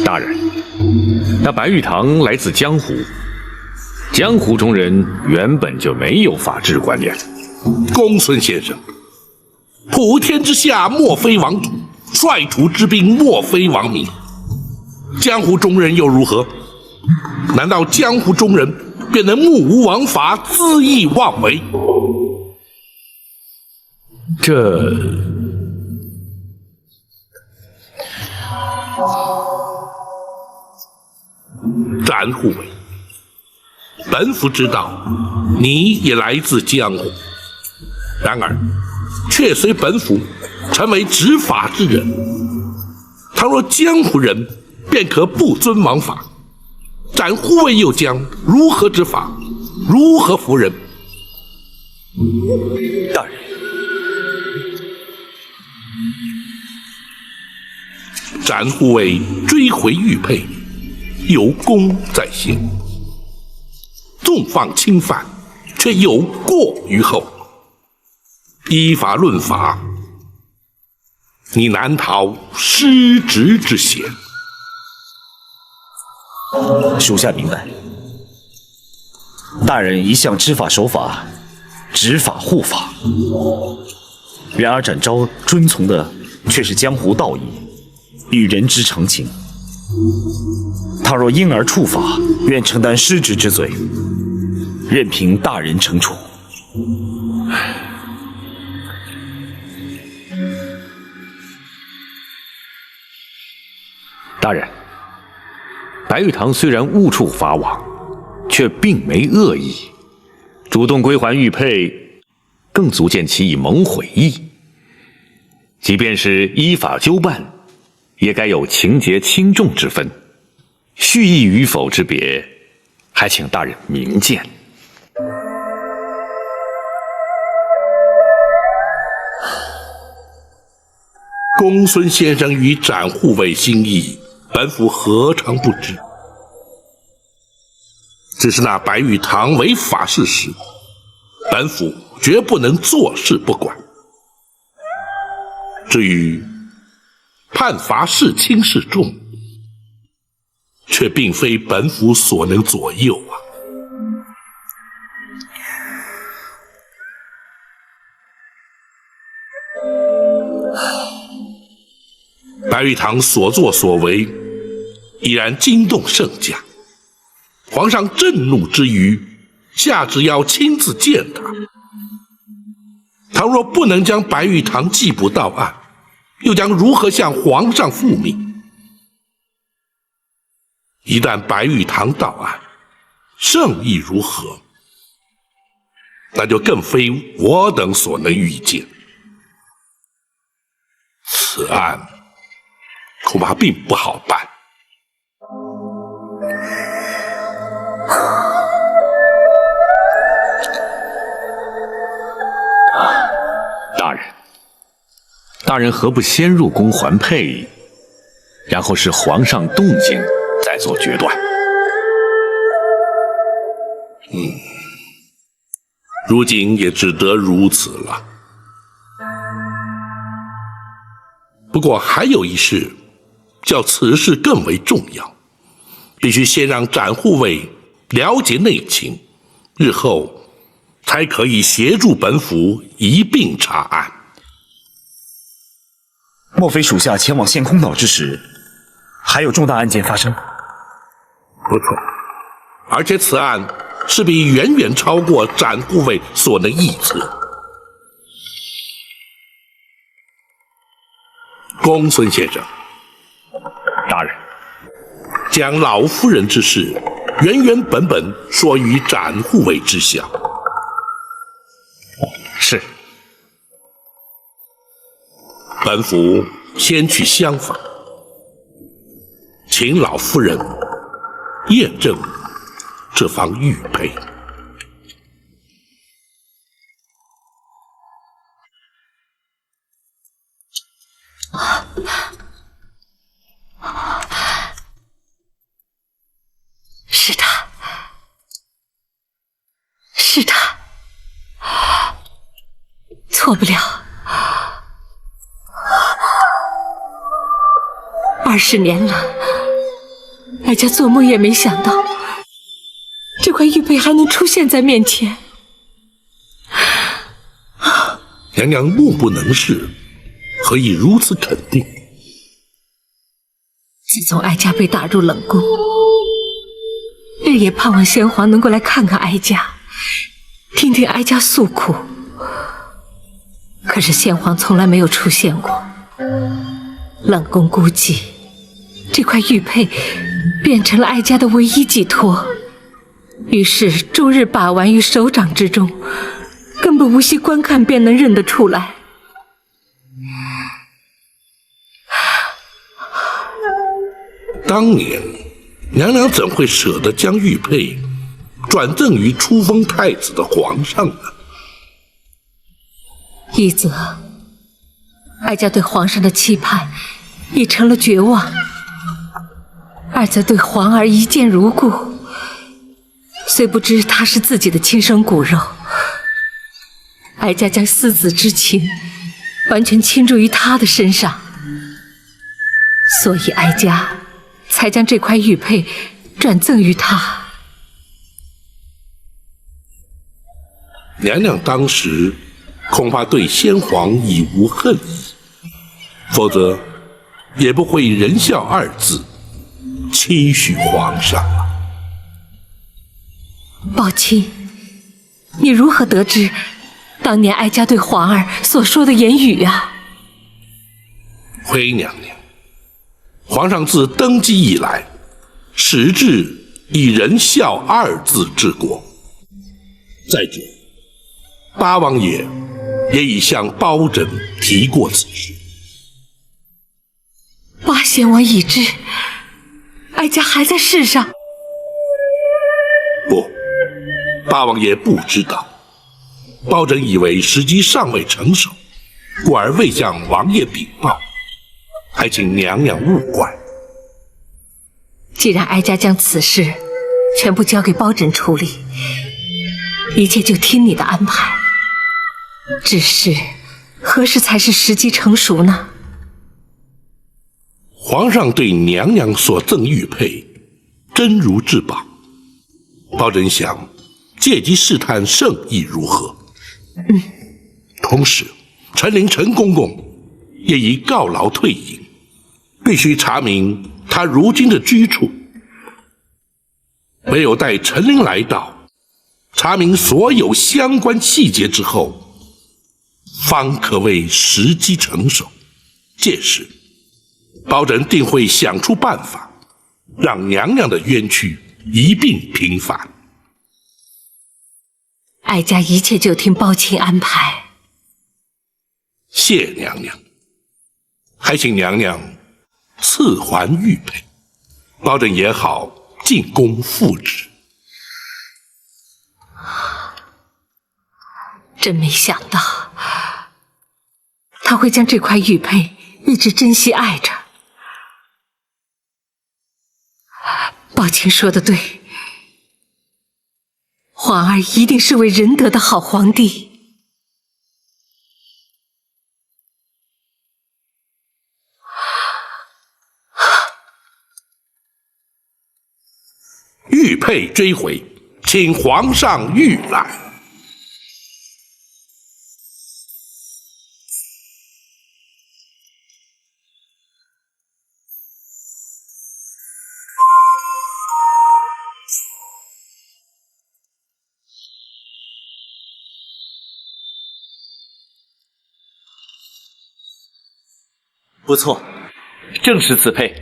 大人，那白玉堂来自江湖，江湖中人原本就没有法治观念。公孙先生，普天之下莫非王土，率土之滨莫非王民。江湖中人又如何？难道江湖中人便能目无王法，恣意妄为？展护卫，本府知道你也来自江湖，然而却随本府成为执法之人。倘若江湖人便可不遵王法，展护卫又将如何执法，如何服人？大人，展护卫追回玉佩，有功在先，纵放轻犯，却有过于后。依法论法，你难逃失职之嫌。属下明白。大人一向知法守法，执法护法，然而展昭遵从的却是江湖道义，与人之常情。倘若因而触法，愿承担失职之罪，任凭大人惩处。大人，白玉堂虽然误触法网，却并没恶意，主动归还玉佩，更足见其以蒙悔意。即便是依法纠办，也该有情节轻重之分，蓄意与否之别，还请大人明鉴。公孙先生与展护卫心意，本府何尝不知？只是那白玉堂违法事实，本府绝不能坐视不管。至于判罚是轻是重，却并非本府所能左右啊。白玉堂所作所为，已然惊动圣驾。皇上震怒之余，下旨要亲自见他。倘若不能将白玉堂缉捕到案，又将如何向皇上复命？一旦白玉堂到案，圣意如何，那就更非我等所能预见。此案恐怕并不好办。大人何不先入宫还配，然后视皇上动静再做决断？如今也只得如此了。不过还有一事，较此事更为重要，必须先让展护卫了解内情，日后才可以协助本府一并查案。莫非属下前往陷空岛之时，还有重大案件发生？不错，而且此案势必远远超过展护卫所能臆测。公孙先生，大人，将老夫人之事原原本本说于展护卫知晓。是。本府先去厢房，请老夫人验证这方玉佩。是他，是他，错不了。20年了，哀家做梦也没想到，这块玉佩还能出现在面前。娘娘目不能视，何以如此肯定？自从哀家被打入冷宫，日夜盼望先皇能够来看看哀家，听听哀家诉苦。可是先皇从来没有出现过。冷宫估计，这块玉佩变成了哀家的唯一寄托，于是终日把玩于手掌之中，根本无需观看便能认得出来。当年娘娘怎会舍得将玉佩转赠于初封太子的皇上呢？一则哀家对皇上的期盼已成了绝望，二则对皇儿一见如故，虽不知他是自己的亲生骨肉，哀家将思子之情完全倾注于他的身上，所以哀家才将这块玉佩转赠于他。娘娘当时恐怕对先皇已无恨意，否则也不会仁孝二字期许皇上啊。宝卿，你如何得知当年哀家对皇儿所说的言语啊？回娘娘，皇上自登基以来，始至以仁孝二字治国。再者，八王爷也已向包拯提过此事。八贤王已知，哀家还在世上。不，八王爷不知道。包拯以为时机尚未成熟，故而未向王爷禀报。还请娘娘勿怪。既然哀家将此事全部交给包拯处理，一切就听你的安排。只是何时才是时机成熟呢？皇上对娘娘所赠玉佩，真如至宝。包拯想借机试探圣意如何。同时，陈琳陈公公也已告劳退隐，必须查明他如今的居处。唯有待陈琳来到，查明所有相关细节之后，方可谓时机成熟。届时，包拯定会想出办法，让娘娘的冤屈一并平反。哀家一切就听包钦安排。谢娘娘，还请娘娘赐还玉佩，包拯也好进宫复旨。真没想到，他会将这块玉佩一直珍惜爱着。包钦说的对，皇儿一定是位仁德的好皇帝。玉佩追回，请皇上御来。不错，正是此佩。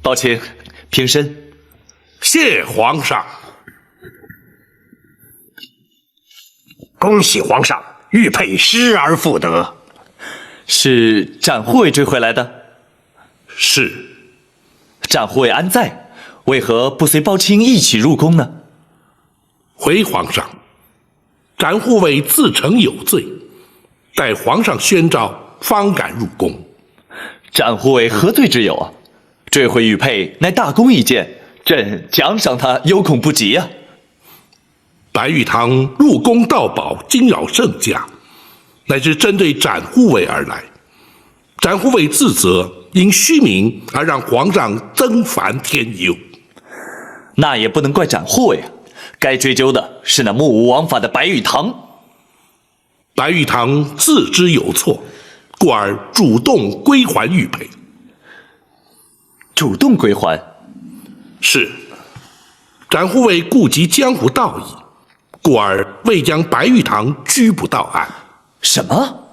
包钦，平身。谢皇上。恭喜皇上，玉佩失而复得。是展护卫追回来的？是。展护卫安在？为何不随包钦一起入宫呢？回皇上，展护卫自称有罪，待皇上宣召，方敢入宫。展护卫何罪之有啊？追回玉佩乃大功一件，朕奖赏他有恐不及啊！白玉堂入宫盗宝，惊扰圣驾，乃是针对展护卫而来。展护卫自责，因虚名而让皇上增烦添忧。那也不能怪展护卫啊，该追究的是那目无王法的白玉堂。白玉堂自知有错，故而主动归还玉佩。主动归还？是。展护卫顾及江湖道义，故而未将白玉堂拘捕到案。什么？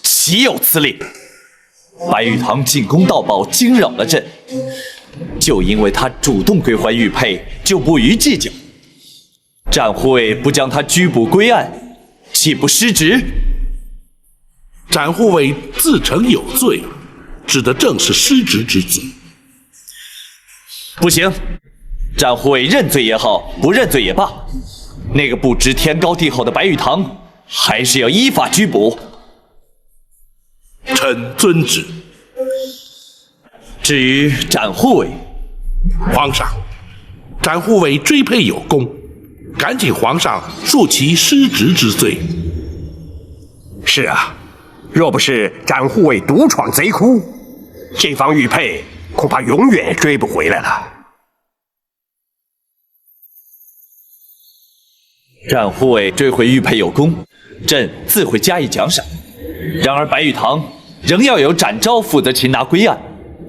岂有此理！白玉堂进宫盗宝，惊扰了朕，就因为他主动归还玉佩，就不予计较。展护卫不将他拘捕归案，岂不失职？展护卫自承有罪，指的正是失职之罪。不行，展护卫认罪也好，不认罪也罢，那个不知天高地厚的白玉堂，还是要依法拘捕。臣遵旨。至于展护卫，皇上，展护卫追佩有功，赶请皇上恕其失职之罪。是啊，若不是展护卫独闯贼窟，这方玉佩恐怕永远追不回来了。展护卫追回玉佩有功，朕自会加以奖赏。然而白玉堂仍要由展昭负责擒拿归案，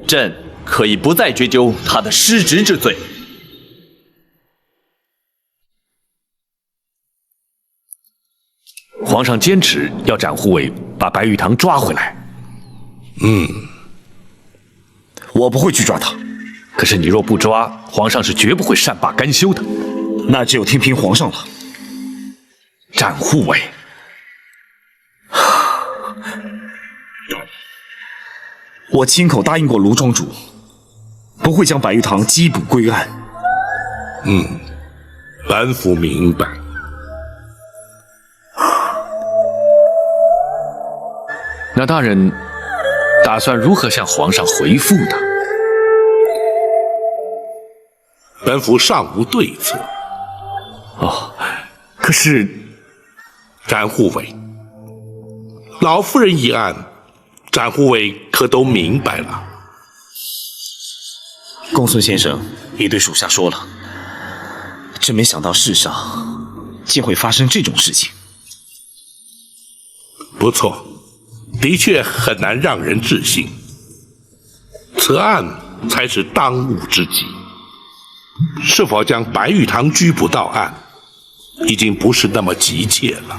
朕可以不再追究他的失职之罪。皇上坚持要展护卫把白玉堂抓回来。我不会去抓他。可是你若不抓，皇上是绝不会善罢甘休的。那只有听凭皇上了。展护卫，我亲口答应过卢庄主，不会将白玉堂缉捕归案。本府明白。那大人打算如何向皇上回复呢？本府尚无对策。哦，可是展护卫，老夫人一案，展护卫可都明白了。公孙先生已对属下说了，真没想到世上竟会发生这种事情。不错，的确很难让人置信。此案才是当务之急。是否将白玉堂拘捕到案，已经不是那么急切了。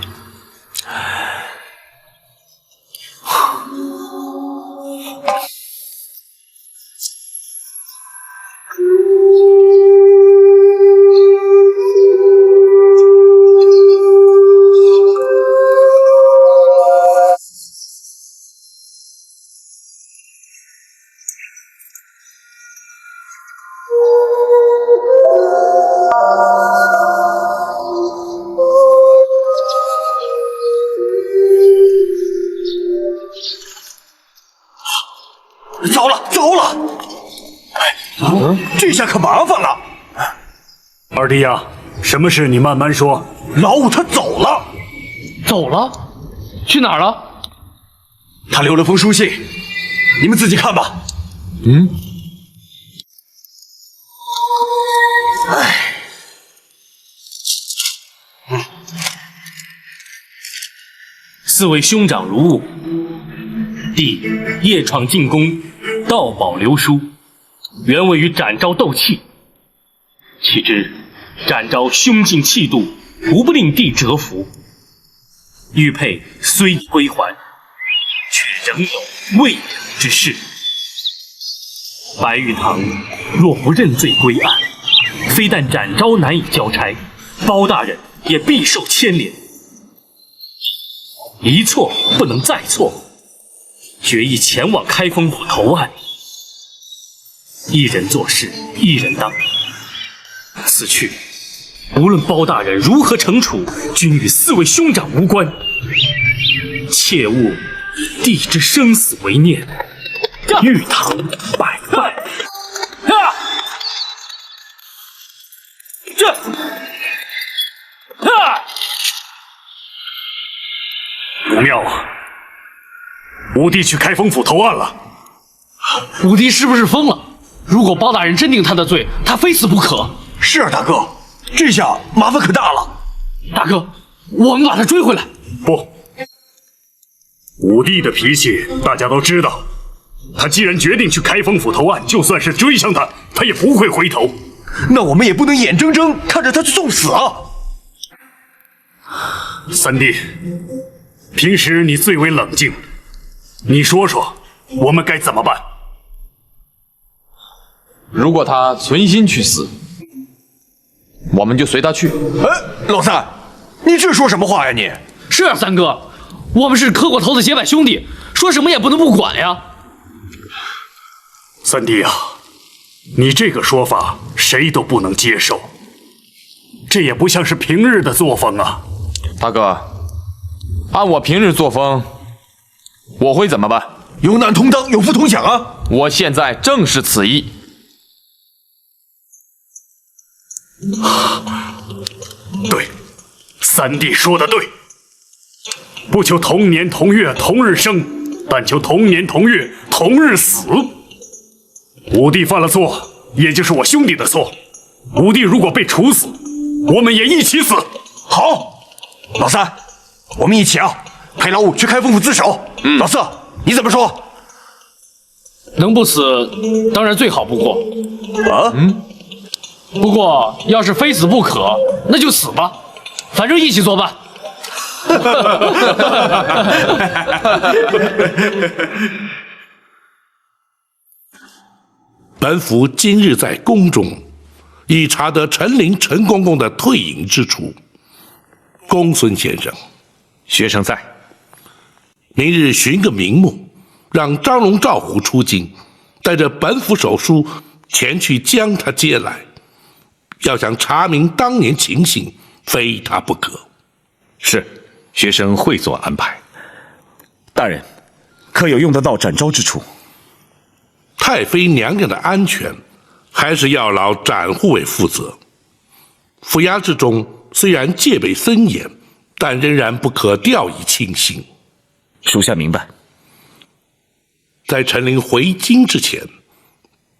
糟了！这下可麻烦了。二弟呀，什么事你慢慢说。老五他走了，走了？去哪儿了？他留了封书信，你们自己看吧。四位兄长如晤，弟夜闯进宫，盗宝流书，原为与展昭斗气。岂知展昭胸襟气度，无不令弟折服。玉佩虽已归还，却仍有未了之事。白玉堂若不认罪归案，非但展昭难以交差，包大人也必受牵连。一错不能再错，决意前往开封府投案。一人做事一人当，此去无论包大人如何惩处，均与四位兄长无关。切勿以弟之生死为念，玉堂百败。不妙啊！五弟去开封府投案了。五弟是不是疯了？如果包大人真定他的罪，他非死不可。是啊，大哥，这下麻烦可大了。大哥，我们把他追回来。不，五弟的脾气大家都知道。他既然决定去开封府投案，就算是追上他，他也不会回头。那我们也不能眼睁睁看着他去送死啊！三弟，平时你最为冷静，你说说，我们该怎么办？如果他存心去死，我们就随他去。老三，你这说什么话呀你？是啊，三哥，我们是磕过头的结拜兄弟，说什么也不能不管呀。三弟啊，你这个说法谁都不能接受，这也不像是平日的作风啊。大哥，按我平日作风，我会怎么办？有难同当，有福同享啊！我现在正是此意。对，三弟说的对，不求同年同月同日生，但求同年同月同日死。五弟犯了错，也就是我兄弟的错。五弟如果被处死，我们也一起死。好，老三，我们一起啊，陪老五去开封府自首。老四，你怎么说？能不死，当然最好不过。不过要是非死不可，那就死吧，反正一起作伴。本府今日在宫中，已查得陈琳陈公公的退隐之处。公孙先生，学生在。明日寻个名目，让张龙、赵虎出京，带着本府手书前去将他接来。要想查明当年情形，非他不可。是，学生会做安排。大人，可有用得到展昭之处？太妃娘娘的安全，还是要劳展护卫负责。府衙之中虽然戒备森严，但仍然不可掉以轻心。属下明白。在陈琳回京之前，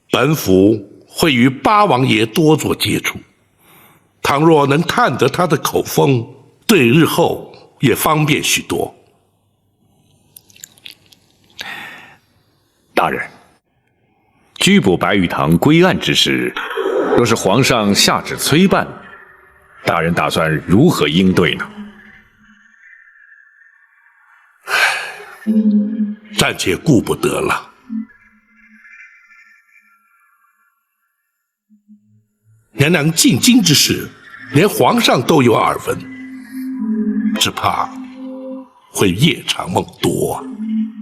本府会与八王爷多做接触。倘若能探得他的口风，对日后也方便许多。大人，拘捕白玉堂归案之事，若是皇上下旨催办，大人打算如何应对呢？暂且顾不得了。娘娘进京之事，连皇上都有耳闻，只怕会夜长梦多。